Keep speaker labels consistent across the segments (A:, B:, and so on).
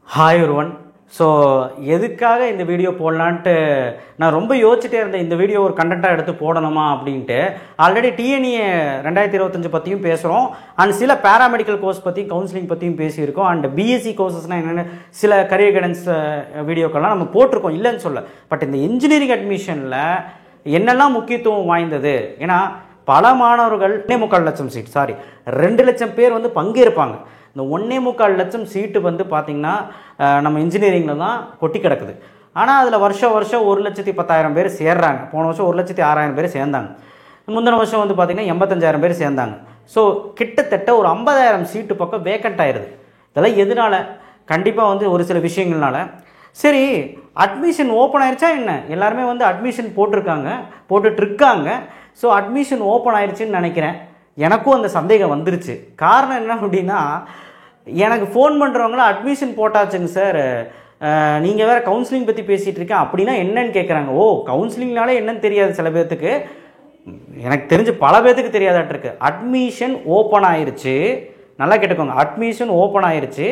A: Hi ஒருவன். So எதுக்காக இந்த வீடியோ போடலான்ட்டு நான் ரொம்ப யோசிச்சுட்டே இருந்தேன். இந்த வீடியோ ஒரு கண்டென்ட்டாக எடுத்து போடணுமா அப்படின்ட்டு. ஆல்ரெடி டிஎன்ஏ 2025 பற்றியும் பேசுகிறோம், அண்ட் சில பேராமெடிக்கல் கோர்ஸ் பற்றியும் கவுன்சிலிங் பற்றியும் பேசியிருக்கோம், அண்ட் பிஎஸ்சி கோர்சஸ்னால் என்னென்ன சில கரியர் கைடன்ஸ் வீடியோக்கள்லாம் நம்ம போட்டிருக்கோம், இல்லைன்னு சொல்ல. பட் இந்த இன்ஜினியரிங் அட்மிஷனில் என்னெல்லாம் முக்கியத்துவம் வாய்ந்தது, ஏன்னா பல மாணவர்கள் 1.25 லட்சம் சீட் 2 லட்சம் பேர் வந்து பங்கேற்பாங்க. இந்த 1.25 லட்சம் சீட்டு வந்து பார்த்திங்கன்னா நம்ம இன்ஜினியரிங்கில் தான் கொட்டி கிடக்குது. ஆனால் அதில் வருஷம் 1,10,000 பேர் சேர்றாங்க. போன வருஷம் 1,06,000 பேர் சேர்ந்தாங்க. முந்தின வருஷம் வந்து பார்த்திங்கன்னா 85,000 பேர் சேர்ந்தாங்க. ஸோ கிட்டத்தட்ட ஒரு 50,000 சீட்டு பக்கம் வேக்கண்ட் ஆயிடுது. இதெல்லாம் எதனால? கண்டிப்பாக வந்து ஒரு சில விஷயங்கள்னால. சரி, அட்மிஷன் ஓப்பன் ஆயிடுச்சா என்ன? எல்லாருமே வந்து அட்மிஷன் போட்டுட்ருக்காங்க. ஸோ அட்மிஷன் ஓப்பன் ஆயிடுச்சுன்னு நினைக்கிறேன். எனக்கும் அந்த சந்தேகம் வந்துருச்சு. காரணம் என்ன அப்படின்னா, எனக்கு ஃபோன் பண்ணுறவங்களாம் அட்மிஷன் போட்டாச்சுங்க சார், நீங்கள் வேறு கவுன்சிலிங் பற்றி பேசிகிட்டு இருக்கேன் அப்படின்னா என்னன்னு கேட்குறாங்க. ஓ, கவுன்சிலிங்னாலே என்னன்னு தெரியாது சில பேர்த்துக்கு. எனக்கு தெரிஞ்சு பல பேர்த்துக்கு தெரியாதாட்டிருக்கு. அட்மிஷன் ஓப்பன் ஆயிடுச்சு. நல்லா கேட்டுக்கோங்க, அட்மிஷன் ஓப்பன் ஆயிடுச்சு.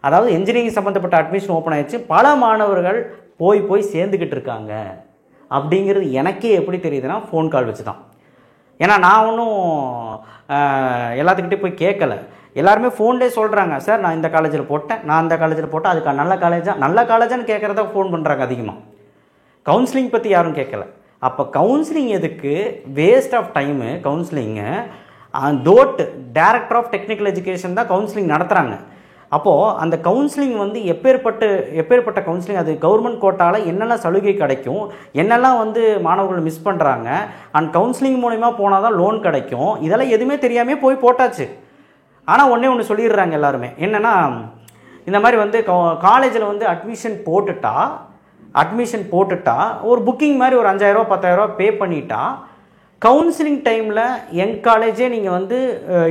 A: அதாவது இன்ஜினியரிங் சம்மந்தப்பட்ட அட்மிஷன் ஓப்பன் ஆயிடுச்சு. பல மாணவர்கள் போய் சேர்ந்துக்கிட்டு இருக்காங்க. அப்படிங்கிறது எனக்கே எப்படி தெரியுதுன்னா, ஃபோன் கால் வச்சு தான். ஏன்னா நான் ஒன்றும் எல்லாத்துக்கிட்டே போய் கேட்கலை. எல்லாருமே ஃபோன்லேயே சொல்கிறாங்க, சார் நான் இந்த காலேஜில் போட்டேன், நான் அந்த காலேஜில் போட்டேன், அதுக்கு நல்ல காலேஜான்னு கேட்குறதா ஃபோன் பண்ணுறாங்க அதிகமாக. கவுன்சிலிங் பற்றி யாரும் கேட்கல. அப்போ கவுன்சிலிங் எதுக்கு? Waste of time counselling. Director of technical education தான் கவுன்சிலிங் நடத்துகிறாங்க. அப்போது அந்த கவுன்சிலிங் வந்து எப்பேற்பட்ட கவுன்சிலிங், அது கவர்மெண்ட் கோட்டாவில் என்னெல்லாம் சலுகை கிடைக்கும், என்னெல்லாம் வந்து மாணவர்கள் மிஸ் பண்ணுறாங்க, அண்ட் கவுன்சிலிங் மூலிமா போனால் தான் லோன் கிடைக்கும், இதெல்லாம் எதுவுமே தெரியாமல் போய் போட்டாச்சு. ஆனால் ஒன்று சொல்லிடுறாங்க எல்லாருமே, என்னென்னா இந்த மாதிரி வந்து காலேஜில் வந்து அட்மிஷன் போட்டுட்டா ஒரு புக்கிங் மாதிரி ஒரு 5,000 10,000 பே பண்ணிட்டா கவுன்சிலிங் டைமில் எங்கள் காலேஜே நீங்கள் வந்து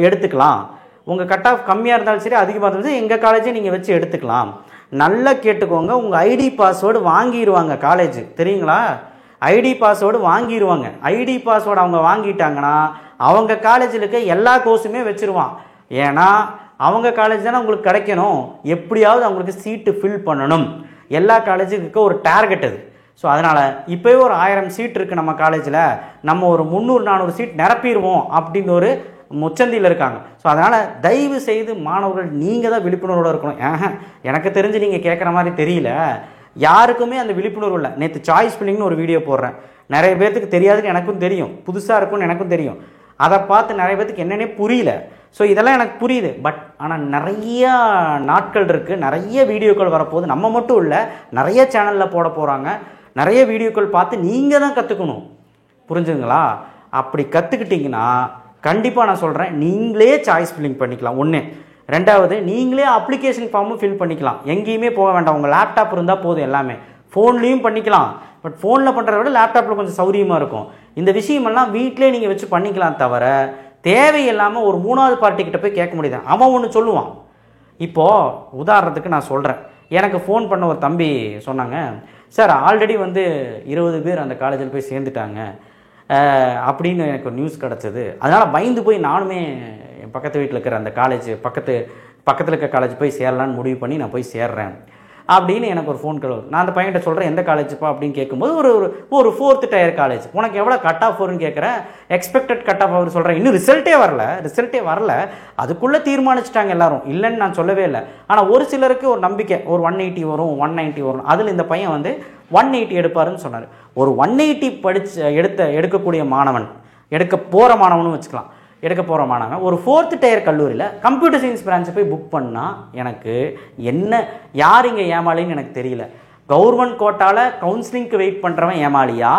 A: எடுத்துக்கலாம். உங்கள் கட் ஆஃப் கம்மியாக இருந்தாலும் சரி, அதிகமாக இருந்தாலும் சரி, எங்கள் காலேஜே நீங்கள் வச்சு எடுத்துக்கலாம். நல்லா கேட்டுக்கோங்க, உங்கள் ஐடி பாஸ்வேர்டு வாங்கிடுவாங்க காலேஜ், தெரியுங்களா? ஐடி பாஸ்வேர்டு வாங்கிடுவாங்க. ஐடி பாஸ்வேர்டு அவங்க வாங்கிட்டாங்கன்னா அவங்க காலேஜில் இருக்க எல்லா கோர்ஸுமே வச்சுருவான். ஏன்னா அவங்க காலேஜ் தானே உங்களுக்கு கிடைக்கணும், எப்படியாவது அவங்களுக்கு சீட்டு ஃபில் பண்ணணும். எல்லா காலேஜுக்கு இருக்க ஒரு டார்கெட் அது. ஸோ அதனால் இப்போவே ஒரு 1000 சீட் இருக்குது நம்ம காலேஜில், நம்ம ஒரு 300-400 சீட் நிரப்பிடுவோம் அப்படின்னு ஒரு முச்சந்தியில் இருக்காங்க. ஸோ அதனால் தயவு செய்து மாணவர்கள் நீங்கள் தான் விழிப்புணர்வோடு இருக்கணும். எனக்கு தெரிஞ்சு நீங்கள் கேட்குற மாதிரி தெரியல, யாருக்குமே அந்த விழிப்புணர்வு இல்லை. நேற்று சாய்ஸ் ஃபில்லிங்னு ஒரு வீடியோ போடுறேன், நிறைய பேர்த்துக்கு தெரியாதுன்னு எனக்கும் தெரியும், புதுசாக இருக்கும்னு எனக்கும் தெரியும். அதை பார்த்து நிறைய பேர்த்துக்கு என்னென்னே புரியல. ஸோ இதெல்லாம் எனக்கு புரியுது. பட் ஆனால் நிறையா நாட்கள் இருக்குது, நிறைய வீடியோக்கள் வரப்போகுது. நம்ம மட்டும் இல்லை, நிறைய சேனலில் போட போகிறாங்க. நிறைய வீடியோக்கள் பார்த்து நீங்கள் தான் கற்றுக்கணும், புரிஞ்சுங்களா? அப்படி கற்றுக்கிட்டிங்கன்னா கண்டிப்பாக நான் சொல்கிறேன், நீங்களே சாய்ஸ் ஃபில்லிங் பண்ணிக்கலாம். ஒன்று. ரெண்டாவது, நீங்களே அப்ளிகேஷன் ஃபார்மும் ஃபில் பண்ணிக்கலாம். எங்கேயுமே போக வேண்டாம், உங்கள் லேப்டாப் இருந்தால் போதும். எல்லாமே ஃபோன்லேயும் பண்ணிக்கலாம். பட் ஃபோனில் பண்ணுறத விட லேப்டாப்பில் கொஞ்சம் சௌரியமாக இருக்கும். இந்த விஷயமெல்லாம் வீட்டிலே நீங்கள் வச்சு பண்ணிக்கலாம். தவிர தேவையில்லாமல் ஒரு 3வது பார்ட்டிக்கிட்ட போய் கேட்க முடியாது. அவன் ஒன்று சொல்லுவான். இப்போது உதாரணத்துக்கு நான் சொல்கிறேன், எனக்கு ஃபோன் பண்ண ஒரு தம்பி சொன்னாங்க, சார் ஆல்ரெடி வந்து 20 பேர் அந்த காலேஜில் போய் சேர்ந்துட்டாங்க அப்படின்னு எனக்கு ஒரு நியூஸ் கிடச்சிது. அதனால் பயந்து போய் நானுமே என் பக்கத்து வீட்டில் இருக்கிற அந்த காலேஜ் பக்கத்தில் இருக்க காலேஜ் போய் சேரலான்னு முடிவு பண்ணி நான் போய் சேர்றேன் அப்படின்னு எனக்கு ஒரு ஃபோன் கால். நான் அந்த பையன்கிட்ட சொல்கிறேன், எந்த காலேஜுப்பா அப்படின்னு கேட்கும்போது ஒரு 4th டயர் காலேஜ். உனக்கு எவ்வளோ கட் ஆஃப் வரும்னு கேட்குறேன். எக்ஸ்பெக்டட் கட் ஆஃப் அவர் சொல்கிறேன். இன்னும் ரிசல்ட்டே வரல. அதுக்குள்ளே தீர்மானிச்சிட்டாங்க எல்லாரும், இல்லைன்னு நான் சொல்லவே இல்லை. ஆனால் ஒரு சிலருக்கு ஒரு நம்பிக்கை, ஒரு 180 வரும், 190 வரும். அதில் இந்த பையன் வந்து 180 எடுப்பாருன்னு சொன்னார். ஒரு 180 எடுக்கக்கூடிய மாணவன், எடுக்க போகிற மாணவன் ஒரு 4th டயர் கல்லூரியில் கம்ப்யூட்டர் சயின்ஸ் பிரான்ச்சை போய் புக் பண்ணால் எனக்கு யார் இங்கே ஏமாளின்னு எனக்கு தெரியல. கவர்மெண்ட் கோட்டாவில் கவுன்சிலிங்க்கு வெயிட் பண்ணுறவன் ஏமாளியா,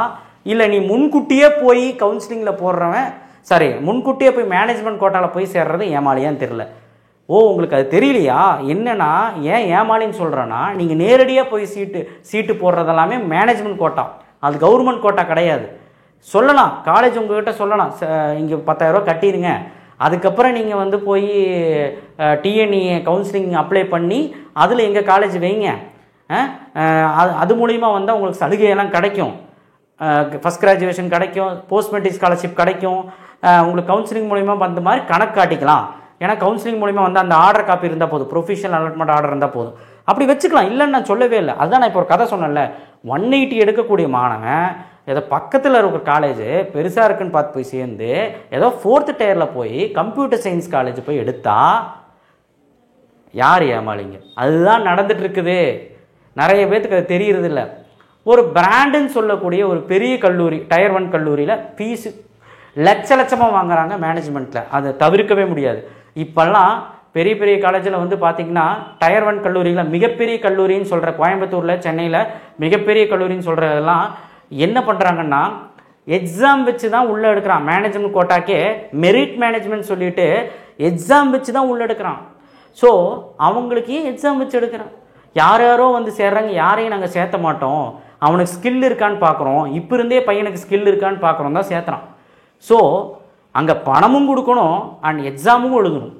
A: இல்லை நீ முன்கூட்டியே போய் கவுன்சிலிங்கில் முன்கூட்டியே போய் மேனேஜ்மெண்ட் கோட்டாவில் போய் சேர்றது ஏமாளியான்னு தெரியல. ஓ, உங்களுக்கு அது தெரியலையா? என்னன்னா ஏன் ஏமாளின்னு சொல்கிறேன்னா, நீங்கள் நேரடியாக போய் சீட்டு போடுறதெல்லாமே மேனேஜ்மெண்ட் கோட்டா, அது கவர்மெண்ட் கோட்டா கிடையாது. சொல்லலாம், காலேஜ் உங்கள்கிட்ட சொல்லலாம், இங்கே 10,000 கட்டிடுங்க, அதுக்கப்புறம் நீங்கள் வந்து போய் டிஎன்ஏ கவுன்சிலிங் அப்ளை பண்ணி அதில் எங்கள் காலேஜ் வைங்க, அது மூலிமா வந்தால் உங்களுக்கு சலுகையெல்லாம் கிடைக்கும், ஃபஸ்ட் கிராஜுவேஷன் கிடைக்கும், போஸ்ட் மெட்ரிக் ஸ்காலர்ஷிப் கிடைக்கும், உங்களுக்கு கவுன்சிலிங் மூலிமா வந்த மாதிரி கணக்கு காட்டிக்கலாம். ஏன்னா கவுன்சிலிங் மூலிமா வந்து அந்த ஆர்டர் காப்பி இருந்தால் போதும், ப்ரொஃபஷனல் அலாட்மெண்ட் ஆர்டர் இருந்தால் போதும். அப்படி வச்சுக்கலாம், இல்லைன்னு நான் சொல்லவே இல்லை. அதுதான் நான் இப்போ ஒரு கதை சொன்னேன்ல, 180 எடுக்கக்கூடிய மாணவன் ஏதோ பக்கத்தில் இருக்கிற காலேஜ் பெருசாக இருக்குன்னு பார்த்து போய் சேர்ந்து ஏதோ 4th டயரில் போய் கம்ப்யூட்டர் சயின்ஸ் காலேஜ் போய் எடுத்தா யார் ஏமாளிங்க? அதுதான் நடந்துட்டு இருக்குது. நிறைய பேர்த்துக்கு அது தெரியறது இல்லை. ஒரு பிராண்டுன்னு சொல்லக்கூடிய ஒரு பெரிய கல்லூரி, டயர் 1 கல்லூரியில் ஃபீஸு லட்சமாக வாங்குறாங்க மேனேஜ்மெண்ட்டில். அதை தவிர்க்கவே முடியாது. இப்போல்லாம் பெரிய பெரிய காலேஜில் வந்து பார்த்திங்கன்னா டயர் 1 கல்லூரியில் மிகப்பெரிய கல்லூரின்னு சொல்கிற கோயம்புத்தூரில், சென்னையில் மிகப்பெரிய கல்லூரின்னு சொல்கிறதெல்லாம் என்ன பண்ணுறாங்கன்னா எக்ஸாம் வச்சு தான் உள்ளே எடுக்கிறான். மேனேஜ்மெண்ட் கோட்டாக்கே மெரிட் மேனேஜ்மெண்ட் சொல்லிட்டு எக்ஸாம் வச்சு தான் உள்ளே எடுக்கிறான். ஸோ அவங்களுக்கு ஏன் எக்ஸாம் வச்சு எடுக்கிறான்? யார் யாரோ வந்து சேர்றாங்க, யாரையும் நாங்கள் சேர்த்த மாட்டோம், அவனுக்கு ஸ்கில் இருக்கான்னு பார்க்குறோம், இப்போ இருந்தே பையனுக்கு ஸ்கில் இருக்கான்னு பார்க்குறோம் தான் சேர்த்துறான். ஸோ அங்கே பணமும் கொடுக்கணும் அண்ட் எக்ஸாமும் எழுதணும்.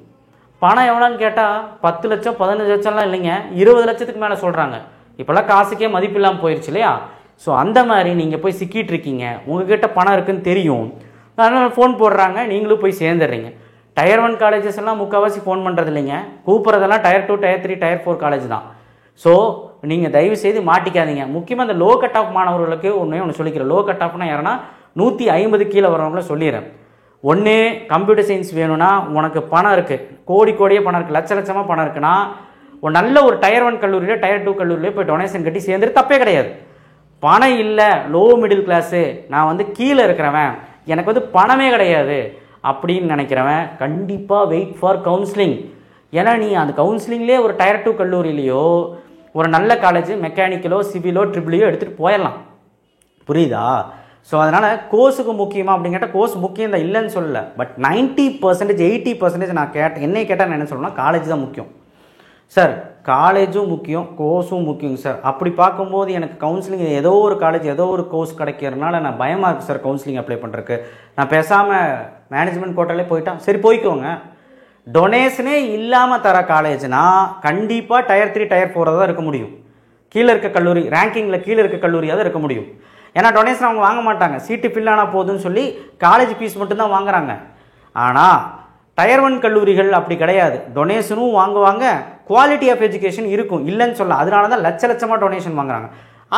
A: பணம் எவ்வளோன்னு கேட்டால் 10 லட்சம் 15 லட்சம்லாம் இல்லைங்க, 20 லட்சத்துக்கு மேலே சொல்கிறாங்க. இப்போல்லாம் காசுக்கே மதிப்பு இல்லாமல் போயிடுச்சு இல்லையா? ஸோ அந்த மாதிரி நீங்கள் போய் சிக்கிட்டு இருக்கீங்க, உங்ககிட்ட பணம் இருக்குதுன்னு தெரியும், அதனால் ஃபோன் போடுறாங்க, நீங்களும் போய் சேர்ந்துடுறீங்க. டயர் 1 காலேஜஸ் எல்லாம் முக்கால்வாசி ஃபோன் பண்ணுறது இல்லைங்க, கூப்பிட்றதெல்லாம் டயர் 2 டயர் 3 டயர் 4 காலேஜ் தான். ஸோ நீங்கள் தயவு செய்து மாட்டிக்காதீங்க. முக்கியமாக இந்த லோ கட் ஆஃப் மாணவர்களுக்கு ஒன்று சொல்லிக்கிறேன். லோ கட் ஆஃப்னா யாருன்னா 150 கீழே வரவங்கள சொல்லிடுறேன். ஒன்று கம்ப்யூட்டர் சயின்ஸ் வேணும்னா உனக்கு பணம் இருக்குது, கோடியே பணம் இருக்குது, லட்சமாக பணம் இருக்குன்னா ஒரு நல்ல ஒரு டயர் 1 கல்லூரியில் டயர் 2 கல்லூரியில் போய் டொனேஷன் கட்டி சேர்ந்துட்டு தப்பே கிடையாது. பணம் இல்லை, லோ மிடில் கிளாஸு, நான் வந்து கீழே இருக்கிறவன், எனக்கு வந்து பணமே கிடையாது அப்படின்னு நினைக்கிறவன் கண்டிப்பாக வெயிட் ஃபார் கவுன்சிலிங். ஏன்னா நீ அந்த கவுன்சிலிங்லேயே ஒரு டயர் 2 கல்லூரியிலையோ ஒரு நல்ல காலேஜ் மெக்கானிக்கலோ சிவிலோ ட்ரிபிளையோ எடுத்துகிட்டு போயிடலாம். புரியுதா? ஸோ அதனால் கோர்ஸுக்கு முக்கியமாக அப்படின்னு கேட்டால் கோர்ஸ் முக்கியம் தான், இல்லைன்னு சொல்லலை. பட் 90% 80% நான் என்னை கேட்டால் நான் என்ன சொல்லணும்னா காலேஜ் தான் முக்கியம் சார். காலேஜும் முக்கியம், கோர்ஸும் முக்கியம் சார். அப்படி பார்க்கும்போது எனக்கு கவுன்சிலிங் ஏதோ ஒரு காலேஜ் ஏதோ ஒரு கோர்ஸ் கிடைக்கிறதுனால நான் பயமாக இருக்குது சார் கவுன்சிலிங் அப்ளை பண்ணுறதுக்கு. நான் பேசாமல் மேனேஜ்மெண்ட் கோட்டாலே போயிட்டான். சரி போய்க்கோங்க. டொனேஷனே இல்லாமல் தர காலேஜ்னா கண்டிப்பாக டயர் 3 டயர் 4 தான் இருக்க முடியும். கீழே இருக்க கல்லூரி, ரேங்கிங்கில் கீழே இருக்க கல்லூரியாக தான் இருக்க முடியும். ஏன்னா டொனேஷன் அவங்க வாங்க மாட்டாங்க, சீட்டு ஃபில் ஆனால் போதுன்னு சொல்லி காலேஜ் ஃபீஸ் மட்டும்தான் வாங்குறாங்க. ஆனால் டயர் 1 கல்லூரிகள் அப்படி கிடையாது, டொனேஷனும் வாங்குவாங்க, குவாலிட்டி ஆஃப் எஜுகேஷன் இருக்கும், இல்லைன்னு சொல்ல. அதனால தான் லட்சமாக டொனேஷன் வாங்குறாங்க.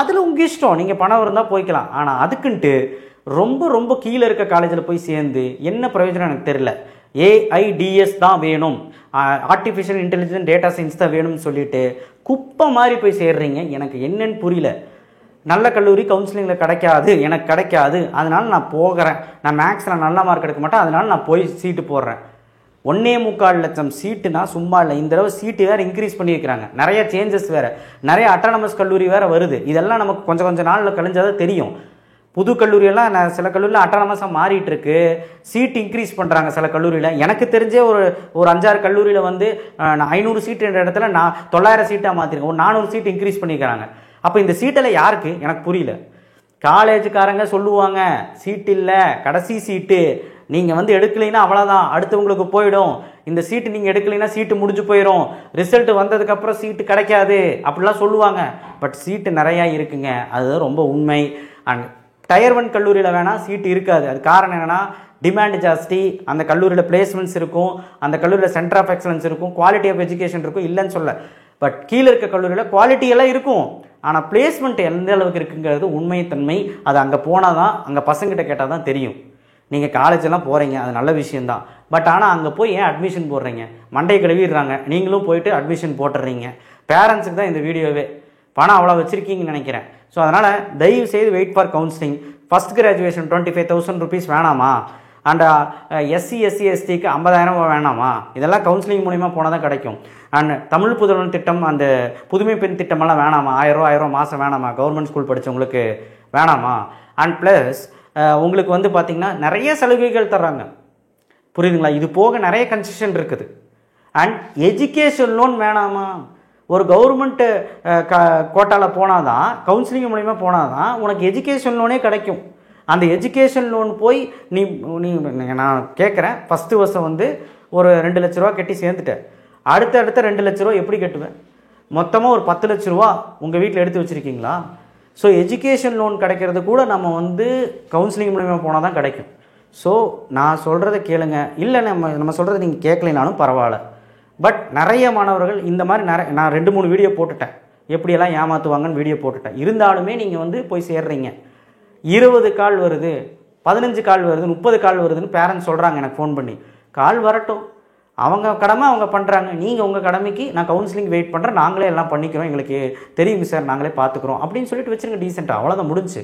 A: அதில் உங்கள் இஷ்டம், நீங்கள் பணம் இருந்தால் போய்க்கலாம். ஆனால் அதுக்குன்ட்டு ரொம்ப கீழே இருக்க காலேஜில் போய் சேர்ந்து என்ன பிரயோஜனம் எனக்கு தெரியல. AIDS தான் வேணும், ஆர்டிஃபிஷியல் இன்டெலிஜென்ஸ் டேட்டா சயின்ஸ் தான் வேணும்னு சொல்லிட்டு குப்பை மாதிரி போய் சேர்றீங்க. எனக்கு என்னன்னு புரியல. நல்ல கல்லூரி கவுன்சிலிங்கில் கிடைக்காது, எனக்கு கிடைக்காது, அதனால் நான் போகிறேன். நான் மேக்ஸில் நல்ல மார்க் எடுக்க மாட்டேன், அதனால் நான் போய் சீட்டு போடுறேன். 1.25 லட்சம் சீட்டுனா சும்மா இல்லை. இந்த தடவை சீட்டு வேறு இன்க்ரீஸ் பண்ணியிருக்கிறாங்க, நிறைய சேஞ்சஸ் வேறு, நிறைய அட்டானமஸ் கல்லூரி வேறு வருது. இதெல்லாம் நமக்கு கொஞ்சம் நாளில் கழிஞ்சாதான் தெரியும். புது கல்லூரியெல்லாம் சில கல்லூரியில் அட்டானமஸாக மாறிட்டு இருக்கு, சீட் இன்க்ரீஸ் பண்ணுறாங்க சில கல்லூரியில். எனக்கு தெரிஞ்சே ஒரு 5-6 கல்லூரியில் வந்து 500 சீட்டு என்ற இடத்துல நான் 900 சீட்டாக மாற்றிருக்கேன், ஒரு 400 சீட் இன்க்ரீஸ் பண்ணிக்கிறாங்க. அப்போ இந்த சீட்டெல்லாம் யாருக்கு எனக்கு புரியல. காலேஜுக்காரங்க சொல்லுவாங்க சீட் இல்லை, கடைசி சீட்டு, நீங்கள் வந்து எடுக்கலைன்னா அவ்வளோதான், அடுத்தவங்களுக்கு போயிடும், இந்த சீட்டு நீங்கள் எடுக்கலைன்னா சீட்டு முடிஞ்சு போயிடும், ரிசல்ட் வந்ததுக்கப்புறம் சீட்டு கிடைக்காது அப்படிலாம் சொல்லுவாங்க. பட் சீட்டு நிறையா இருக்குங்க, அதுதான் ரொம்ப உண்மை. அண்ட் டயர் 1 கல்லூரியில் வேணால் சீட்டு இருக்காது. அது காரணம் என்னென்னா டிமாண்ட் ஜாஸ்தி, அந்த கல்லூரியில் பிளேஸ்மெண்ட்ஸ் இருக்கும், அந்த கல்லூரியில் சென்டர் ஆஃப் எக்ஸலன்ஸ் இருக்கும், குவாலிட்டி ஆஃப் எஜுகேஷன் இருக்கும், இல்லைன்னு சொல்ல. பட் கீழே இருக்க கல்லூரியில் குவாலிட்டியெல்லாம் இருக்கும், ஆனால் பிளேஸ்மெண்ட் எந்த அளவுக்கு இருக்குங்கிறது உண்மைத்தன்மை. அது அங்கே போனால் தான், அங்கே பசங்கிட்ட கேட்டால் தான் தெரியும். நீங்கள் காலேஜெல்லாம் போகிறீங்க, அது நல்ல விஷயந்தான். பட் ஆனால் அங்கே போய் ஏன் அட்மிஷன் போடுறீங்க? மண்டையை கழுவிடுறாங்க, நீங்களும் போயிட்டு அட்மிஷன் போட்டுடுறீங்க. பேரண்ட்ஸுக்கு தான் இந்த வீடியோவே. பணம் அவ்வளோ வச்சுருக்கீங்கன்னு நினைக்கிறேன். ஸோ அதனால் தயவு செய்து wait for counselling. First graduation 25,000 rupees வேணாமா? அண்ட் SC SC STக்கு 50,000 வேணாமா? இதெல்லாம் கவுன்சிலிங் மூலிமா போனால் தான் கிடைக்கும். அண்ட் தமிழ் புதல்வன் திட்டம், அந்த புதுமை பெண் திட்டமெல்லாம் வேணாமா? 1000 மாதம் வேணாமா? கவர்மெண்ட் ஸ்கூல் படித்தவங்களுக்கு வேணாமா? அண்ட் ப்ளஸ் உங்களுக்கு வந்து பார்த்திங்கன்னா நிறைய சலுகைகள் தர்றாங்க, புரியுதுங்களா? இது போக நிறைய கன்செஷன் இருக்குது. அண்ட் எஜுகேஷன் லோன் வேணாமா? ஒரு கவர்மெண்ட்டு கோட்டாவில் போனால் தான், கவுன்சிலிங் மூலிமா போனால் தான் உனக்கு எஜுகேஷன் லோனே கிடைக்கும். அந்த எஜுகேஷன் லோன் போய் நீ நான் கேட்குறேன், ஃபஸ்ட்டு வருஷம் வந்து ஒரு 2 லட்ச ரூபா கட்டி சேர்ந்துட்டேன், அடுத்த 2 லட்ச ரூபா எப்படி கட்டுவேன்? மொத்தமாக ஒரு 10 லட்ச ரூபா உங்கள் வீட்டில் எடுத்து வச்சுருக்கீங்களா? ஸோ எஜுகேஷன் லோன் கிடைக்கிறது கூட நம்ம வந்து கவுன்சிலிங் மூலிமா போனால் தான் கிடைக்கும். ஸோ நான் சொல்கிறத கேளுங்க, இல்லை நம்ம சொல்கிறத நீங்கள் கேட்கலைனாலும் பரவாயில்ல. பட் நிறைய மாணவர்கள் இந்த மாதிரி நான் 2-3 வீடியோ போட்டுட்டேன், எப்படியெல்லாம் ஏமாற்றுவாங்கன்னு வீடியோ போட்டுட்டேன். இருந்தாலுமே நீங்கள் வந்து போய் சேர்றீங்க. 20 கால் வருது, 15 கால் வருது, 30 கால் வருதுன்னு பேரண்ட்ஸ் சொல்கிறாங்க எனக்கு ஃபோன் பண்ணி. கால் வரட்டும், அவங்க கடமை அவங்க பண்ணுறாங்க. நீங்கள் உங்கள் கடமைக்கு நான் கவுன்சிலிங் வெயிட் பண்ணுறேன், நாங்களே எல்லாம் பண்ணிக்கிறோம், எங்களுக்கு தெரியுங்க சார், நாங்களே பார்த்துக்குறோம் அப்படின்னு சொல்லிட்டு வச்சுருங்க டீசெண்டாக. அவ்வளோதான் முடிஞ்சு.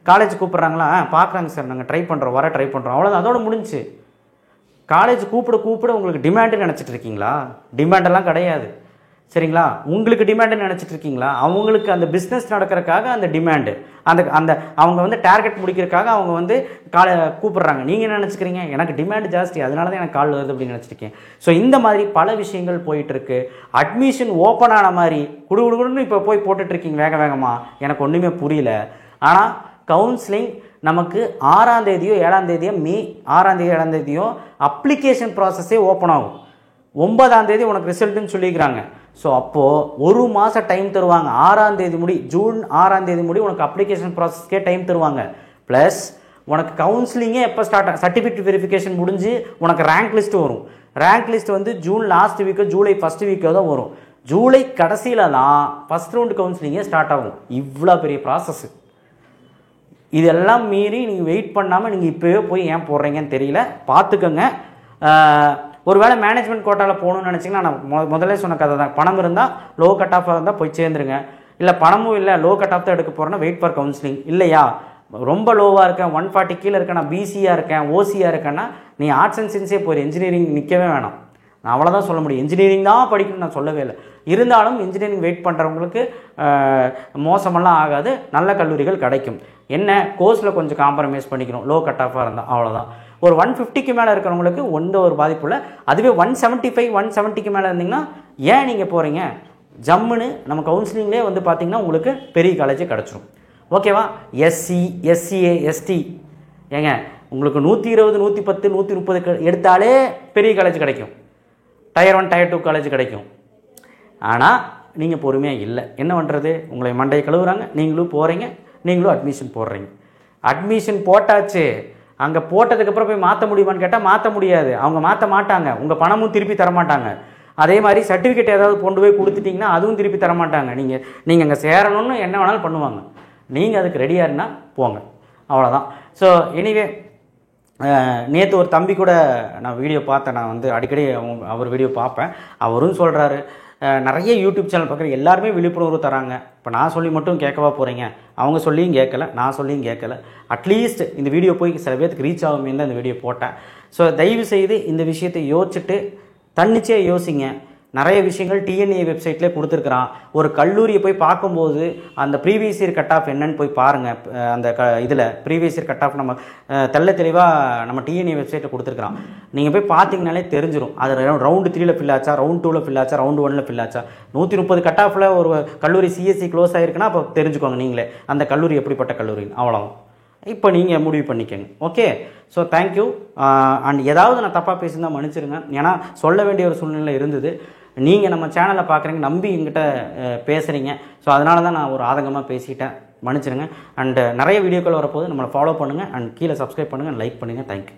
A: காலேஜ் கூப்பிட்றாங்களா, பார்க்குறாங்க சார், நாங்கள் ட்ரை பண்ணுறோம், ட்ரை பண்ணுறோம், அவ்வளோதான், அதோட முடிஞ்சு. காலேஜ் கூப்பிட உங்களுக்கு டிமாண்டுன்னு நினச்சிட்டு இருக்கீங்களா? டிமாண்டெல்லாம் கிடையாது, சரிங்களா? உங்களுக்கு டிமாண்டுன்னு நினச்சிட்டு இருக்கீங்களா? அவங்களுக்கு அந்த பிஸ்னஸ் நடக்கிறதுக்காக அந்த டிமாண்டு, அந்த அவங்க வந்து டார்கெட் முடிக்கிறதுக்காக அவங்க வந்து கூப்பிட்றாங்க. நீங்கள் என்ன நினச்சிக்கிறீங்க? எனக்கு டிமாண்டு ஜாஸ்தி, அதனால தான் எனக்கு கால் வருது அப்படின்னு நினச்சிருக்கேன். ஸோ இந்த மாதிரி பல விஷயங்கள் போயிட்டுருக்கு. அட்மிஷன் ஓப்பன் ஆன மாதிரி குடுகுடுன்னு இப்போ போய் போட்டுட்ருக்கீங்க வேகமாக. எனக்கு ஒன்றுமே புரியல. ஆனால் கவுன்சிலிங் நமக்கு 6ஆம் தேதியோ 7ஆம் தேதியோ, மே 6ஆம் தேதி 7ஆம் தேதியோ அப்ளிகேஷன் ப்ராசஸே ஓப்பன் ஆகும். 9ஆம் தேதி உனக்கு ரிசல்ட்டுன்னு சொல்லிக்கிறாங்க. ஸோ அப்போது ஒரு மாதம் டைம் தருவாங்க. 6ஆம் தேதி முடி, ஜூன் 6ஆம் தேதி முடி உனக்கு அப்ளிகேஷன் ப்ராசஸ்க்கே டைம் தருவாங்க. ப்ளஸ் உனக்கு கவுன்சிலிங்கே எப்போ ஸ்டார்ட் ஆகும்? சர்டிஃபிகேட் வெரிஃபிகேஷன் முடிஞ்சு உனக்கு ரேங்க் லிஸ்ட்டு வரும். ரேங்க் லிஸ்ட் வந்து ஜூன் லாஸ்ட் வீக்கோ ஜூலை ஃபஸ்ட் வீக்கோ தான் வரும். ஜூலை கடைசியில் தான் ஃபஸ்ட் ரவுண்டு கவுன்சிலிங்கே ஸ்டார்ட் ஆகும். இவ்வளோ பெரிய ப்ராசஸ்ஸு. இதெல்லாம் மீறி நீங்கள் வெயிட் பண்ணாமல் நீங்கள் இப்போவே போய் ஏன் போடுறீங்கன்னு தெரியல, பார்த்துக்கோங்க. ஒரு வேளை மேனேஜ்மெண்ட் கோட்டாவில் போகணுன்னு நினச்சிங்கன்னா நான் முதல்ல சொன்ன கதை தான். பணம் இருந்தால் லோ கட் ஆஃபாக இருந்தால் போய் சேர்ந்துருங்க. இல்லை பணமும் இல்லை, லோ கட் ஆஃப் தான் எடுக்க போகிறேன்னா வெயிட் ஃபார் கவுன்சிலிங். இல்லையா ரொம்ப லோவாக இருக்கேன், 140 கீழே இருக்கேன், நான் பிசியாக இருக்கேன், ஓசியாக இருக்கேன்னா நீ ஆர்ட்ஸ் அண்ட் சயின்ஸே போயிரு, இன்ஜினியரிங் நிற்கவே வேணாம். நான் அவ்வளோதான் சொல்ல முடியும். இன்ஜினியரிங் தான் படிக்கணும்னு நான் சொல்லவே இல்லை. இருந்தாலும் இன்ஜினியரிங் வெயிட் பண்ணுறவங்களுக்கு மோசமெல்லாம் ஆகாது, நல்ல கல்லூரிகள் கிடைக்கும். என்ன கோர்ஸில் கொஞ்சம் காம்ப்ரமைஸ் பண்ணிக்கணும், லோ கட் ஆஃபாக இருந்தால், அவ்வளோதான். ஒரு 150க்கு மேலே இருக்கிறவங்களுக்கு எந்த ஒரு பாதிப்பு இல்லை. அதுவே 175 170க்கு மேலே இருந்தீங்கன்னா ஏன் நீங்கள் போகிறீங்க? ஜம்முன்னு நம்ம கவுன்சிலிங்லேயே வந்து பார்த்தீங்கன்னா உங்களுக்கு பெரிய காலேஜே கிடச்சிரும். ஓகேவா? எஸ்சி, எஸ்சிஏ, எஸ்டி ஏங்க உங்களுக்கு 120 110 130 எடுத்தாலே பெரிய காலேஜ் கிடைக்கும், டயர் 1 டயர் 2 காலேஜ் கிடைக்கும். ஆனால் நீங்கள் பொறுமையாக இல்லை. என்ன பண்ணுறது? உங்களை மண்டையை கழுவுறாங்க, நீங்களும் போகிறீங்க, நீங்களும் அட்மிஷன் போடுறீங்க. அட்மிஷன் போட்டாச்சு, அங்கே போட்டதுக்கப்புறம் போய் மாற்ற முடியுமான்னு கேட்டால் மாற்ற முடியாது. அவங்க மாற்ற மாட்டாங்க, உங்கள் பணமும் திருப்பி தரமாட்டாங்க. அதே மாதிரி சர்டிஃபிகேட் ஏதாவது கொண்டு போய் கொடுத்துட்டிங்கன்னா அதுவும் திருப்பி தரமாட்டாங்க. நீங்கள் அங்கே சேரணும்னு என்ன வேணாலும் பண்ணுவாங்க. நீங்கள் அதுக்கு ரெடியாக இருந்தால் போங்க, அவ்வளோதான். ஸோ எனிவே நேற்று ஒரு தம்பி கூட நான் வீடியோ பார்த்தேன். நான் வந்து அடிக்கடி அவர் வீடியோ பார்ப்பேன். அவரும் சொல்கிறாரு, நிறைய யூடியூப் சேனல் பார்க்குற எல்லாருமே விழிப்புணர்வு தராங்க. இப்போ நான் சொல்லி மட்டும் கேட்கவா போகிறீங்க? அவங்க சொல்லியும் கேட்கல, நான் சொல்லியும் கேட்கல. அட்லீஸ்ட் இந்த வீடியோ போய் சில பேருக்கு ரீச் ஆகுமே தான் இந்த வீடியோ போட்டேன். ஸோ தயவு செய்து இந்த விஷயத்தை யோசிச்சுட்டு தன்னிச்சையாக யோசிங்க. நிறைய விஷயங்கள் டிஎன்ஏ வெப்சைட்லேயே கொடுத்துருக்குறான். ஒரு கல்லூரியை போய் பார்க்கும்போது அந்த ப்ரீவியஸ் இயர் கட் ஆஃப் என்னன்னு போய் பாருங்கள். அந்த இதில் ப்ரீவியஸ் இயர் கட் ஆஃப் நம்ம தெள்ள தெளிவாக நம்ம டிஎன்ஏ வெப்சைட்டில் கொடுத்துருக்குறான். நீங்கள் போய் பார்த்தீங்கனாலே தெரிஞ்சிடும். அது ரவுண்டு 3ல் ஃபில் ஆச்சா, ரவுண்ட் 2ல் ஃபில் ஆச்சா, ரவுண்டு 1ல் ஃபில் ஆச்சா. 130 கட் ஆஃபில் ஒரு கல்லூரி சிஎஸ்சி க்ளோஸ் ஆகிருக்குன்னா அப்போ தெரிஞ்சுக்கோங்க நீங்களே அந்த கல்லூரி எப்படிப்பட்ட கல்லூரின்னு. அவ்வளோதான். இப்போ நீங்கள் முடிவு பண்ணிக்கோங்க. Okay, so thank you. அண்ட் ஏதாவது நான் தப்பாக பேசியிருந்தால் மன்னிச்சிருங்க. ஏன்னா சொல்ல வேண்டிய ஒரு சூழ்நிலை இருந்தது. நீங்கள் நம்ம சேனலை பார்க்குறீங்க, நம்பி எங்கிட்ட பேசுகிறீங்க. ஸோ அதனால தான் நான் ஒரு ஆதங்கமாக பேசிட்டேன், மன்னிச்சிருங்க. அண்ட் நிறைய வீடியோக்கள் வரப்போது நம்மளை ஃபாலோ பண்ணுங்கள். அண்ட் கீழே சப்ஸ்கிரைப் பண்ணுங்கள், லைக் பண்ணுங்கள். தேங்க்யூ.